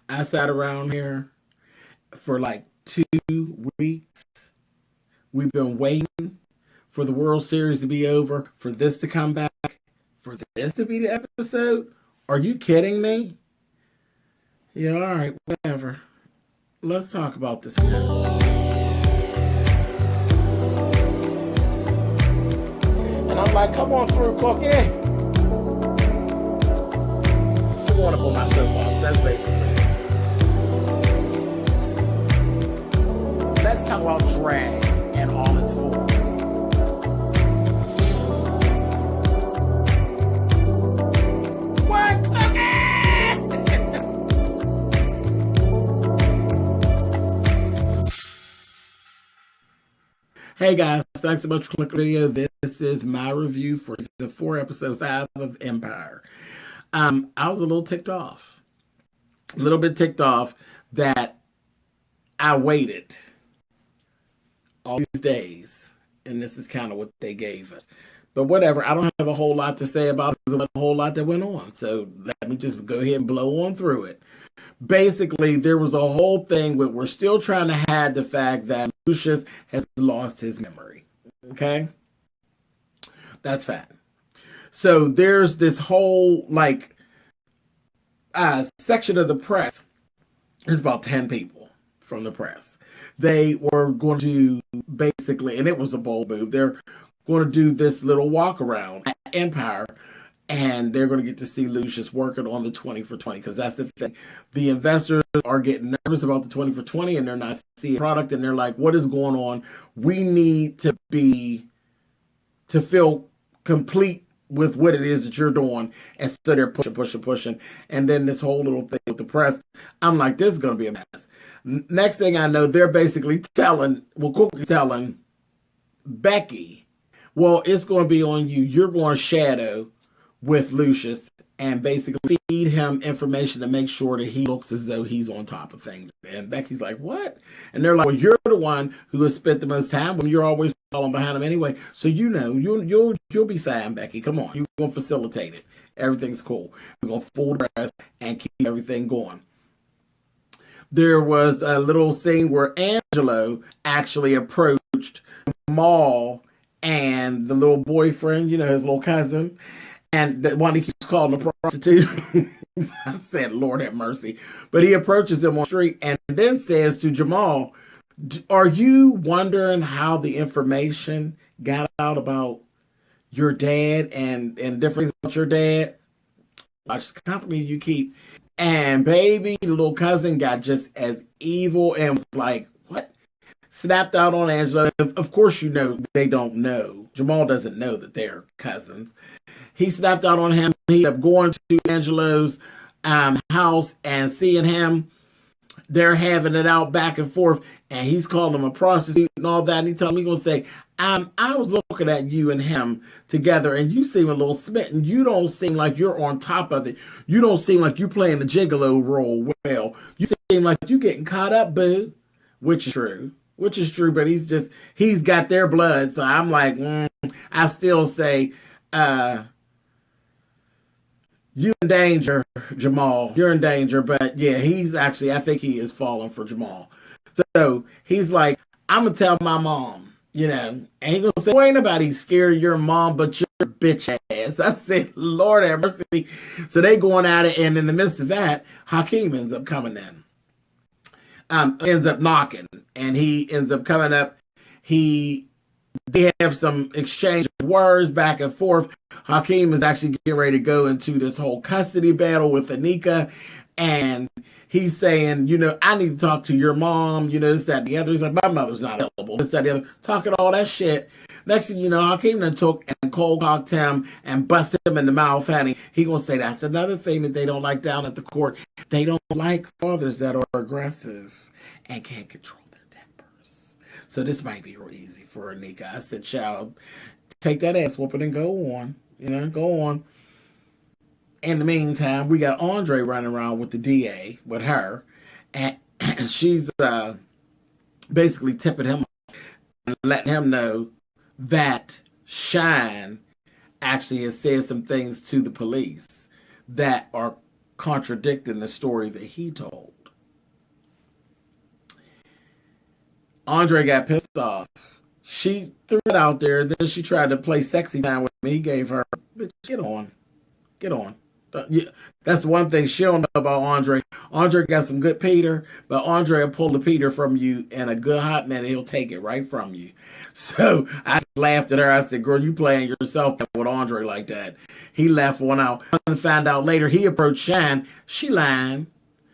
I sat around here for like 2 weeks. We've been waiting for the World Series to be over, for this to come back, for this to be the episode. Are you kidding me? Yeah, all right, whatever. Let's talk about this now. And I'm like, come on through, Cookie. I want to pull my soapbox. That's basically it. Let's talk about drag and all its forms. What, Cookie? Hey guys, thanks so much for clicking the video. This is my review for season 4, episode 5 of Empire. I was a little ticked off. A little bit ticked off that I waited all these days, and this is kind of what they gave us. But whatever, I don't have a whole lot to say about it because there wasn't a whole lot that went on. So let me just go ahead and blow on through it. Basically, there was a whole thing where we're still trying to hide the fact that Lucius has lost his memory. Okay? That's fine. So there's this whole, like, section of the press. There's about 10 people from the press. They were going to basically, and it was a bold move, they're going to do this little walk around at Empire, and they're going to get to see Lucius working on the 20 for 20, because that's the thing. The investors are getting nervous about the 20 for 20, and they're not seeing product, and they're like, what is going on? We need to feel complete with what it is that you're doing. And so they're pushing. And then this whole little thing with the press, I'm like, this is going to be a mess. Next thing I know, they're basically telling Becky, well, it's going to be on you. You're going to shadow with Lucius and basically feed him information to make sure that he looks as though he's on top of things. And Becky's like, what? And they're like, well, you're the one who has spent the most time when you're always falling behind him anyway. So you know, you'll be fine, Becky. Come on, you're gonna facilitate it. Everything's cool. We're gonna fool the rest and keep everything going. There was a little scene where Angelo actually approached Maul and the little boyfriend, you know, his little cousin, and the one he keeps calling a prostitute. I said, Lord have mercy. But he approaches him on the street and then says to Jamal, are you wondering how the information got out about your dad and different things about your dad? Watch the company you keep. And baby, the little cousin got just as evil and was like, what? Snapped out on Angela. Of course, you know, they don't know. Jamal doesn't know that they're cousins. He snapped out on him. He ended up going to Angelo's house and seeing him. They're having it out back and forth, and he's calling him a prostitute and all that. And he told me, he's going to say, I was looking at you and him together, and you seem a little smitten. You don't seem like you're on top of it. You don't seem like you're playing the gigolo role well. You seem like you're getting caught up, boo. Which is true. But he's got their blood. So I'm like, I still say, you're in danger, Jamal. You're in danger. But yeah, I think he is falling for Jamal. So he's like, I'm going to tell my mom, you know, and he's going to say, well, ain't nobody scared of your mom but your bitch ass. I said, Lord have mercy. So they going at it. And in the midst of that, Hakeem ends up coming in. Ends up knocking. And he ends up coming up. They have some exchange of words back and forth. Hakeem is actually getting ready to go into this whole custody battle with Anika. And he's saying, you know, I need to talk to your mom, you know, this, that, and the other. He's like, my mother's not available. This, that, and the other. Talking all that shit. Next thing you know, Hakeem then took and cold cocked him and busted him in the mouth, honey. He gonna say that's another thing that they don't like down at the court. They don't like fathers that are aggressive and can't control their tempers. So this might be real easy for Anika. I said, child, take that ass whooping and go on. You know, go on. In the meantime, we got Andre running around with the DA, with her, and she's basically tipping him off and letting him know that Shine actually has said some things to the police that are contradicting the story that he told. Andre got pissed off. She threw it out there. Then she tried to play sexy time with me. He gave her, bitch, get on. Get on. Yeah, that's one thing she don't know about Andre. Andre got some good Peter, but Andre will pull the Peter from you in a good hot minute. He'll take it right from you. So I laughed at her. I said, girl, you playing yourself with Andre like that. He left one out. And found out later he approached Shine. She lying.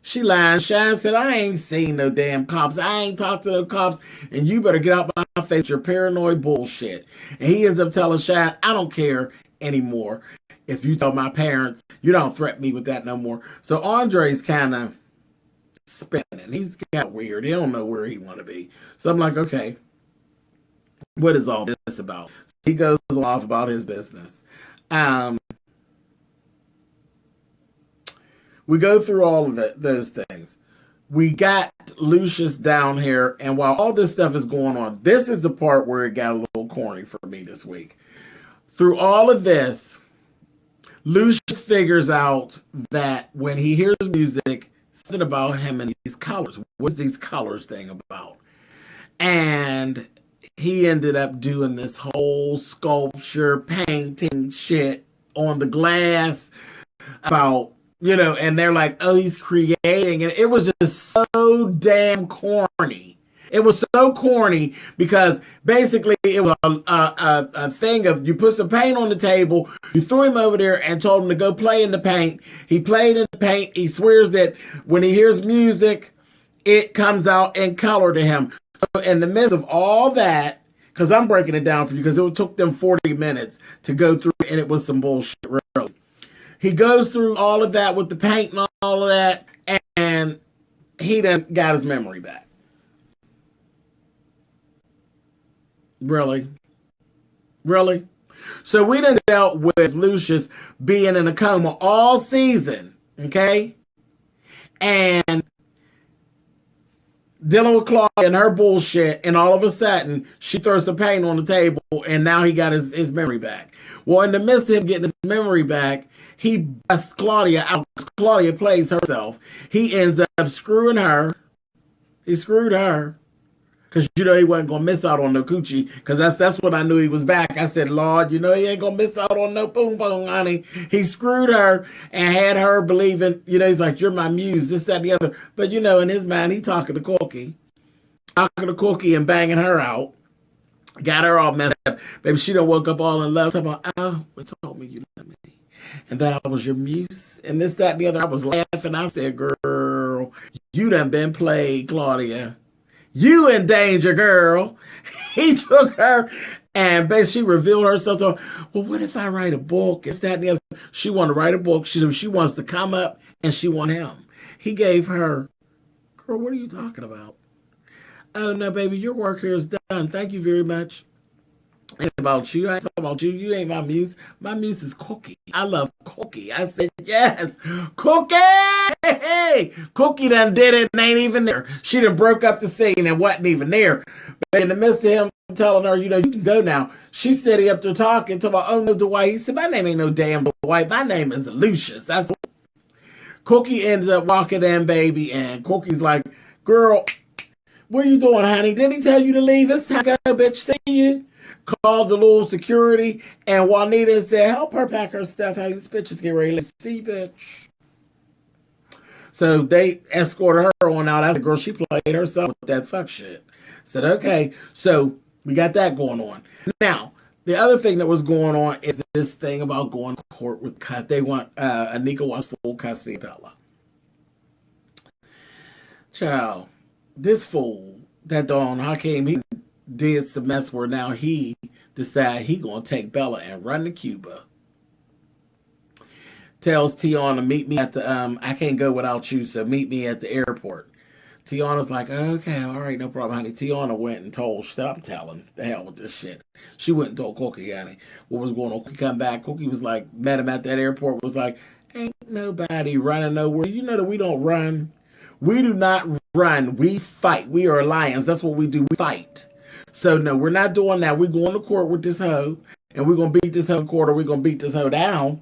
She lying. Shine said, I ain't seen no damn cops. I ain't talked to no cops. And you better get out my face. Your paranoid bullshit. And he ends up telling Shine, I don't care anymore. If you tell my parents, you don't threaten me with that no more. So Andre's kind of spinning. He's kind of weird. He don't know where he want to be. So I'm like, okay, what is all this about? So he goes off about his business. We go through all of those things. We got Lucius down here, and while all this stuff is going on, this is the part where it got a little corny for me this week. Through all of this, Lucius figures out that when he hears music, something about him and these colors. What's these colors thing about? And he ended up doing this whole sculpture, painting shit on the glass about, and they're like, oh, he's creating. And it was just so damn corny. It was so corny because basically it was a thing of you put some paint on the table, you threw him over there and told him to go play in the paint. He played in the paint. He swears that when he hears music, it comes out in color to him. So in the midst of all that, because I'm breaking it down for you because it took them 40 minutes to go through and it was some bullshit, really. He goes through all of that with the paint and all of that, and he done got his memory back. Really? Really? So we done dealt with Lucius being in a coma all season, okay? And dealing with Claudia and her bullshit, and all of a sudden, she throws some paint on the table, and now he got his memory back. Well, in the midst of him getting his memory back, he busts Claudia out. Claudia plays herself. He ends up screwing her. He screwed her. Because, he wasn't going to miss out on no coochie. Because that's what I knew he was back. I said, Lord, he ain't going to miss out on no boom boom, honey. He screwed her and had her believing, he's like, you're my muse, this, that, and the other. But, in his mind, he talking to Cookie. Talking to Cookie and banging her out. Got her all messed up. Baby, she done woke up all in love. Talking about, oh, it told me you loved me. And that I was your muse. And this, that, and the other. I was laughing. I said, girl, you done been played, Claudia. You in danger, girl. He took her and basically she revealed herself to him. Well, what if I write a book? It's that and the other. She wanted to write a book. She wants to come up and she want him. He gave her, girl, what are you talking about? Oh, no, baby, your work here is done. Thank you very much. Ain't about you. I ain't talking about you. You ain't my muse. My muse is Cookie. I love Cookie. I said, yes, Cookie. Hey, Cookie done did it and ain't even there. She done broke up the scene and wasn't even there. But in the midst of him telling her, you can go now, she steady up there talking about, oh, no, Dwight. He said, my name ain't no damn Dwight. My name is Lucius. That's what. Cookie ends up walking in, baby, and Cookie's like, girl, what are you doing, honey? Didn't he tell you to leave? It's time to go, bitch. See you. Called the little security, and Juanita said, help her pack her stuff. Honey, this bitch is getting ready to see, bitch. So they escorted her on out. I said, girl, she played herself with that fuck shit. Said, okay. So we got that going on. Now, the other thing that was going on is this thing about going to court with cut. They want, Anika wants full custody of Bella. Child, this fool, that Don Hakeem, he did some mess where now he decided he gonna take Bella and run to Cuba. Tells Tiana, meet me at the, I can't go without you, so meet me at the airport. Tiana's like, okay, all right, no problem, honey. Tiana went and told, she said, I'm telling, the hell with this shit. She went and told Cookie, honey, what was going on. Cookie come back. Cookie was like, met him at that airport, was like, ain't nobody running nowhere. You know that we don't run. We do not run. We fight. We are lions. That's what we do. We fight. So, no, we're not doing that. We're going to court with this hoe, and we're going to beat this hoe in court, or we're going to beat this hoe down.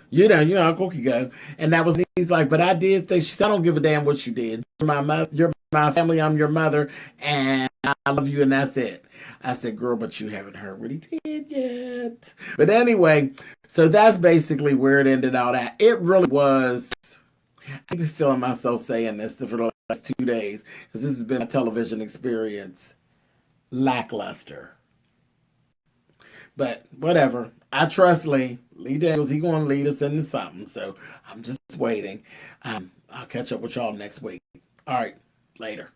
You know how Cookie go. And that was, he's like, but I did think, she said, I don't give a damn what you did. You're my mother, you're my family, I'm your mother, and I love you, and that's it. I said, girl, but you haven't heard what he did yet. But anyway, so that's basically where it ended out at. It really was. I've been feeling myself saying this for the last 2 days because this has been a television experience lackluster. But whatever. I trust Lee. Lee Daniels, he going to lead us into something. So I'm just waiting. I'll catch up with y'all next week. All right. Later.